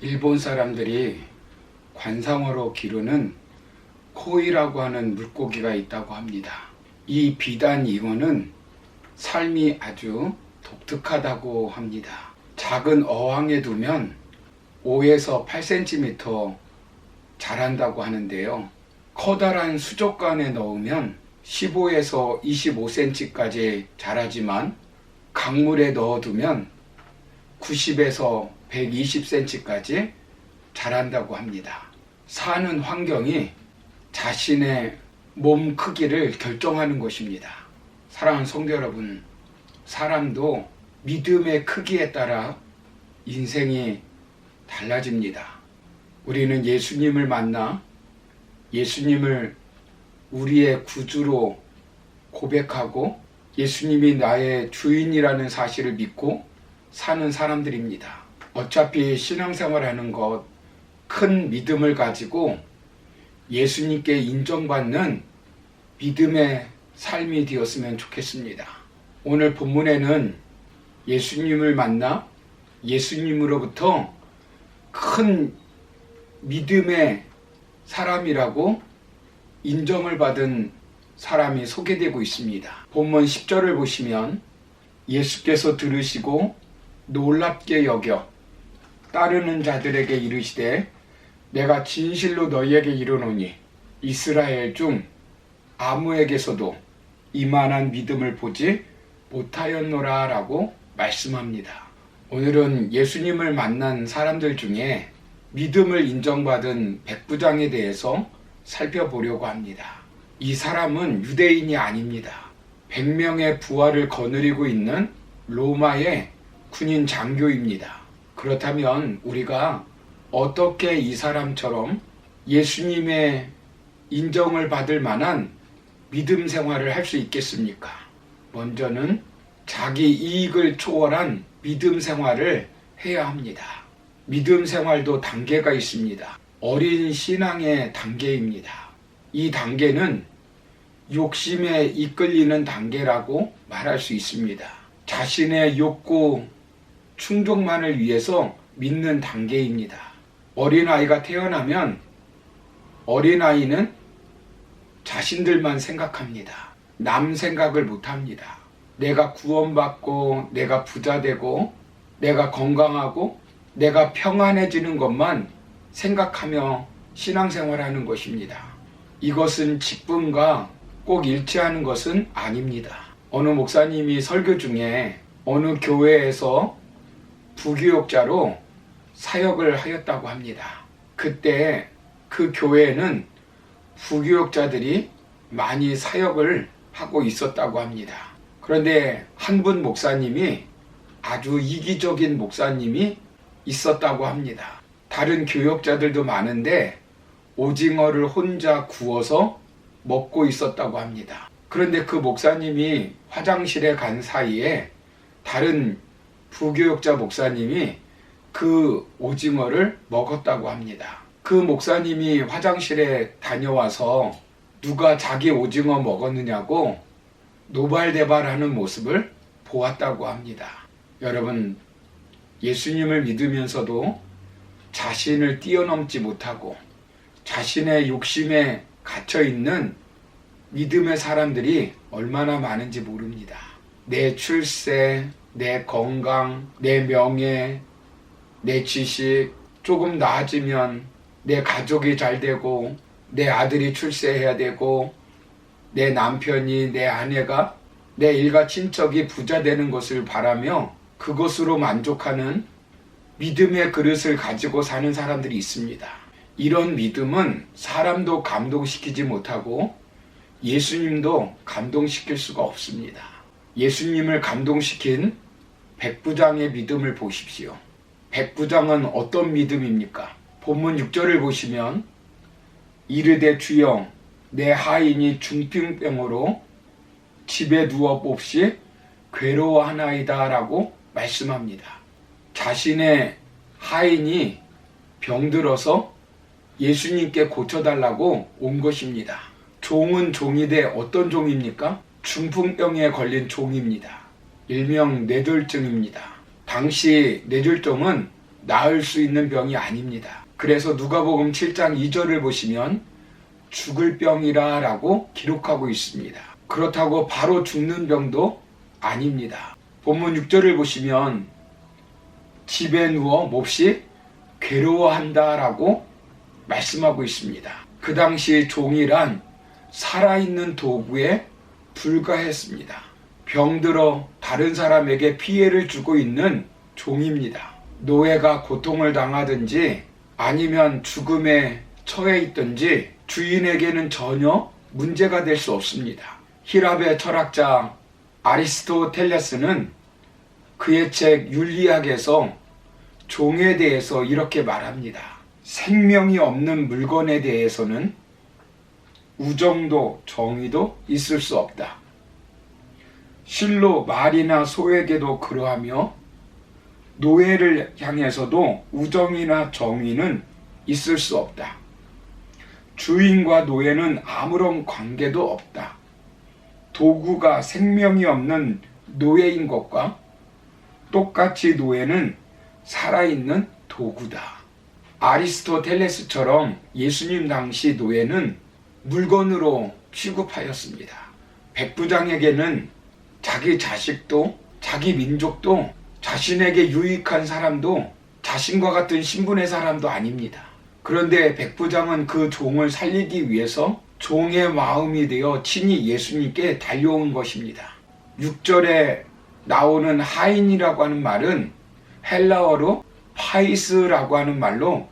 일본 사람들이 관상어로 기르는 코이라고 하는 물고기가 있다고 합니다. 이 비단 잉어는 삶이 아주 독특하다고 합니다. 작은 어항에 두면 5에서 8cm 자란다고 하는데요. 커다란 수족관에 넣으면 15에서 25cm까지 자라지만 강물에 넣어두면 90에서 120cm까지 자란다고 합니다. 사는 환경이 자신의 몸 크기를 결정하는 것입니다. 사랑하는 성도 여러분, 사람도 믿음의 크기에 따라 인생이 달라집니다. 우리는 예수님을 만나 예수님을 우리의 구주로 고백하고 예수님이 나의 주인이라는 사실을 믿고 사는 사람들입니다. 어차피 신앙생활하는 것, 큰 믿음을 가지고 예수님께 인정받는 믿음의 삶이 되었으면 좋겠습니다. 오늘 본문에는 예수님을 만나 예수님으로부터 큰 믿음의 사람이라고 인정을 받은 사람이 소개되고 있습니다. 본문 10절을 보시면 예수께서 들으시고 놀랍게 여겨 따르는 자들에게 이르시되 내가 진실로 너희에게 이르노니 이스라엘 중 아무에게서도 이만한 믿음을 보지 못하였노라 라고 말씀합니다. 오늘은 예수님을 만난 사람들 중에 믿음을 인정받은 백부장에 대해서 살펴보려고 합니다. 이 사람은 유대인이 아닙니다. 100명의 부하를 거느리고 있는 로마의 군인 장교입니다. 그렇다면 우리가 어떻게 이 사람처럼 예수님의 인정을 받을 만한 믿음 생활을 할 수 있겠습니까? 먼저는 자기 이익을 초월한 믿음 생활을 해야 합니다. 믿음 생활도 단계가 있습니다. 어린 신앙의 단계입니다. 이 단계는 욕심에 이끌리는 단계라고 말할 수 있습니다. 자신의 욕구 충족만을 위해서 믿는 단계입니다. 어린아이가 태어나면 어린아이는 자신들만 생각합니다. 남 생각을 못합니다. 내가 구원받고 내가 부자되고 내가 건강하고 내가 평안해지는 것만 생각하며 신앙생활하는 것입니다. 이것은 직분과 꼭 일치하는 것은 아닙니다. 어느 목사님이 설교 중에 어느 교회에서 부교육자로 사역을 하였다고 합니다. 그때 그 교회에는 부교육자들이 많이 사역을 하고 있었다고 합니다. 그런데 한 분 목사님이 아주 이기적인 목사님이 있었다고 합니다. 다른 교육자들도 많은데 오징어를 혼자 구워서 먹고 있었다고 합니다. 그런데 그 목사님이 화장실에 간 사이에 다른 부교육자 목사님이 그 오징어를 먹었다고 합니다. 그 목사님이 화장실에 다녀와서 누가 자기 오징어 먹었느냐고 노발대발하는 모습을 보았다고 합니다. 여러분, 예수님을 믿으면서도 자신을 뛰어넘지 못하고 자신의 욕심에 갇혀있는 믿음의 사람들이 얼마나 많은지 모릅니다. 내 출세, 내 건강, 내 명예, 내 지식, 조금 나아지면 내 가족이 잘 되고 내 아들이 출세해야 되고 내 남편이, 내 아내가, 내 일가 친척이 부자 되는 것을 바라며 그것으로 만족하는 믿음의 그릇을 가지고 사는 사람들이 있습니다. 이런 믿음은 사람도 감동시키지 못하고 예수님도 감동시킬 수가 없습니다. 예수님을 감동시킨 백부장의 믿음을 보십시오. 백부장은 어떤 믿음입니까? 본문 6절을 보시면 이르되 주여 내 하인이 중풍병으로 집에 누워 몹시 괴로워하나이다 라고 말씀합니다. 자신의 하인이 병들어서 예수님께 고쳐달라고 온 것입니다. 종은 종이되 어떤 종입니까? 중풍병에 걸린 종입니다. 일명 뇌졸중입니다. 당시 뇌졸중은 나을 수 있는 병이 아닙니다. 그래서 누가복음 7장 2절을 보시면 죽을 병이라 라고 기록하고 있습니다. 그렇다고 바로 죽는 병도 아닙니다. 본문 6절을 보시면 집에 누워 몹시 괴로워한다 라고 말씀하고 있습니다. 그 당시 종이란 살아있는 도구에 불과했습니다. 병들어 다른 사람에게 피해를 주고 있는 종입니다. 노예가 고통을 당하든지 아니면 죽음에 처해 있든지 주인에게는 전혀 문제가 될 수 없습니다. 히랍의 철학자 아리스토텔레스는 그의 책 윤리학에서 종에 대해서 이렇게 말합니다. 생명이 없는 물건에 대해서는 우정도 정의도 있을 수 없다. 실로 말이나 소에게도 그러하며 노예를 향해서도 우정이나 정의는 있을 수 없다. 주인과 노예는 아무런 관계도 없다. 도구가 생명이 없는 노예인 것과 똑같이 노예는 살아있는 도구다. 아리스토텔레스처럼 예수님 당시 노예는 물건으로 취급하였습니다. 백부장에게는 자기 자식도 자기 민족도 자신에게 유익한 사람도 자신과 같은 신분의 사람도 아닙니다. 그런데 백부장은 그 종을 살리기 위해서 종의 마음이 되어 친히 예수님께 달려온 것입니다. 6절에 나오는 하인이라고 하는 말은 헬라어로 파이스라고 하는 말로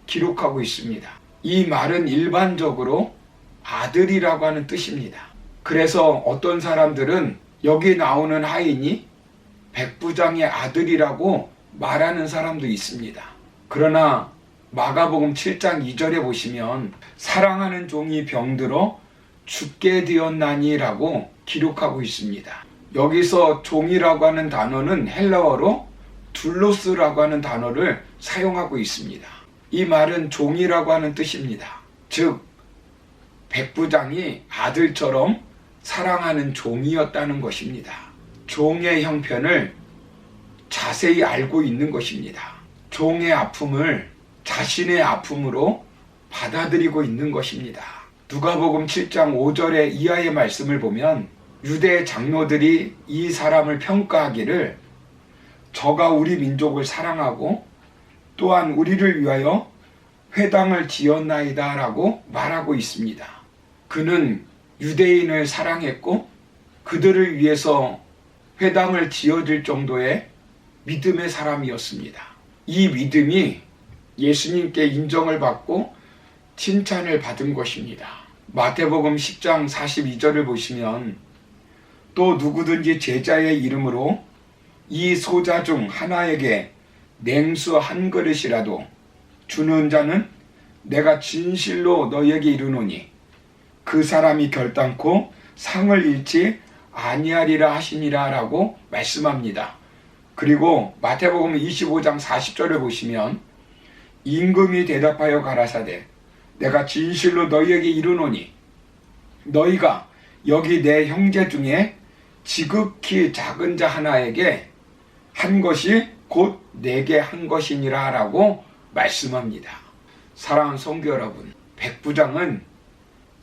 기록하고 있습니다. 이 말은 일반적으로 아들이라고 하는 뜻입니다. 그래서 어떤 사람들은 여기 나오는 하인이 백부장의 아들이라고 말하는 사람도 있습니다. 그러나 마가복음 7장 2절에 보시면 사랑하는 종이 병들어 죽게 되었나니라고 기록하고 있습니다. 여기서 종이라고 하는 단어는 헬라어로 둘로스라고 하는 단어를 사용하고 있습니다. 이 말은 종이라고 하는 뜻입니다. 즉 백부장이 아들처럼 사랑하는 종이었다는 것입니다. 종의 형편을 자세히 알고 있는 것입니다. 종의 아픔을 자신의 아픔으로 받아들이고 있는 것입니다. 누가복음 7장 5절의 이하의 말씀을 보면 유대 장로들이 이 사람을 평가하기를 저가 우리 민족을 사랑하고 또한 우리를 위하여 회당을 지었나이다 라고 말하고 있습니다. 그는 유대인을 사랑했고 그들을 위해서 회당을 지어줄 정도의 믿음의 사람이었습니다. 이 믿음이 예수님께 인정을 받고 칭찬을 받은 것입니다. 마태복음 10장 42절을 보시면 또 누구든지 제자의 이름으로 이 소자 중 하나에게 냉수 한 그릇이라도 주는 자는 내가 진실로 너희에게 이르노니 그 사람이 결단코 상을 잃지 아니하리라 하시니라 라고 말씀합니다. 그리고 마태복음 25장 40절을 보시면 임금이 대답하여 가라사대 내가 진실로 너희에게 이르노니 너희가 여기 내 형제 중에 지극히 작은 자 하나에게 한 것이 곧 내게 한 것이니라 라고 말씀합니다. 사랑하는 성도 여러분, 백부장은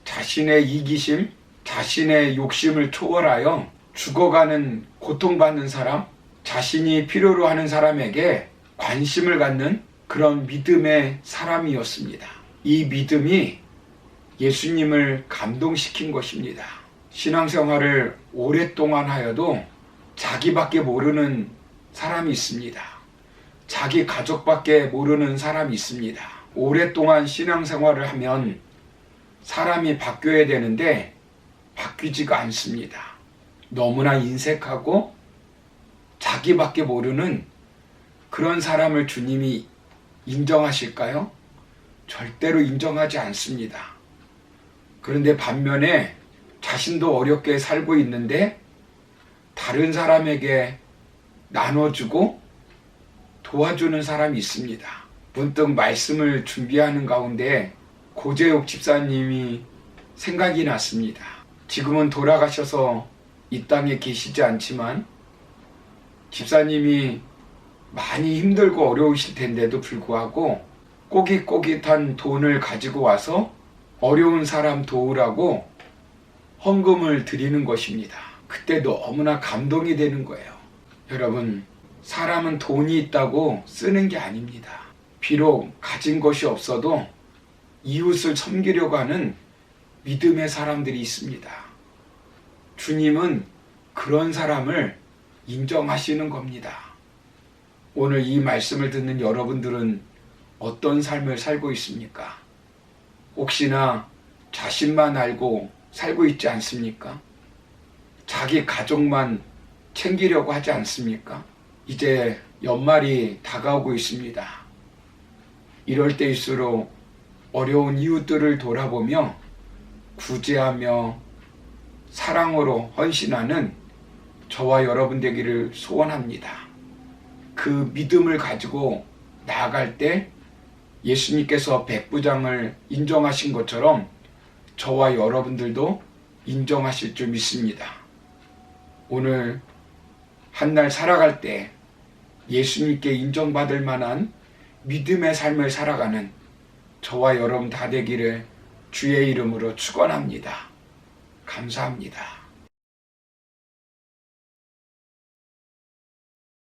자신의 이기심, 자신의 욕심을 초월하여 죽어가는 고통받는 사람, 자신이 필요로 하는 사람에게 관심을 갖는 그런 믿음의 사람이었습니다. 이 믿음이 예수님을 감동시킨 것입니다. 신앙생활을 오랫동안 하여도 자기밖에 모르는 사람이 있습니다. 자기 가족밖에 모르는 사람이 있습니다. 오랫동안 신앙생활을 하면 사람이 바뀌어야 되는데 바뀌지가 않습니다. 너무나 인색하고 자기밖에 모르는 그런 사람을 주님이 인정하실까요? 절대로 인정하지 않습니다. 그런데 반면에 자신도 어렵게 살고 있는데 다른 사람에게 나눠주고 도와주는 사람이 있습니다. 문득 말씀을 준비하는 가운데 고재욱 집사님이 생각이 났습니다. 지금은 돌아가셔서 이 땅에 계시지 않지만 집사님이 많이 힘들고 어려우실 텐데도 불구하고 꼬깃꼬깃한 돈을 가지고 와서 어려운 사람 도우라고 헌금을 드리는 것입니다. 그때 너무나 감동이 되는 거예요. 여러분, 사람은 돈이 있다고 쓰는 게 아닙니다. 비록 가진 것이 없어도 이웃을 섬기려고 하는 믿음의 사람들이 있습니다. 주님은 그런 사람을 인정하시는 겁니다. 오늘 이 말씀을 듣는 여러분들은 어떤 삶을 살고 있습니까? 혹시나 자신만 알고 살고 있지 않습니까? 자기 가족만 챙기려고 하지 않습니까? 이제 연말이 다가오고 있습니다. 이럴 때일수록 어려운 이웃들을 돌아보며 구제하며 사랑으로 헌신하는 저와 여러분 되기를 소원합니다. 그 믿음을 가지고 나아갈 때 예수님께서 백부장을 인정하신 것처럼 저와 여러분들도 인정하실 줄 믿습니다. 오늘 한 날 살아갈 때 예수님께 인정받을 만한 믿음의 삶을 살아가는 저와 여러분 다 되기를 주의 이름으로 축원합니다. 감사합니다.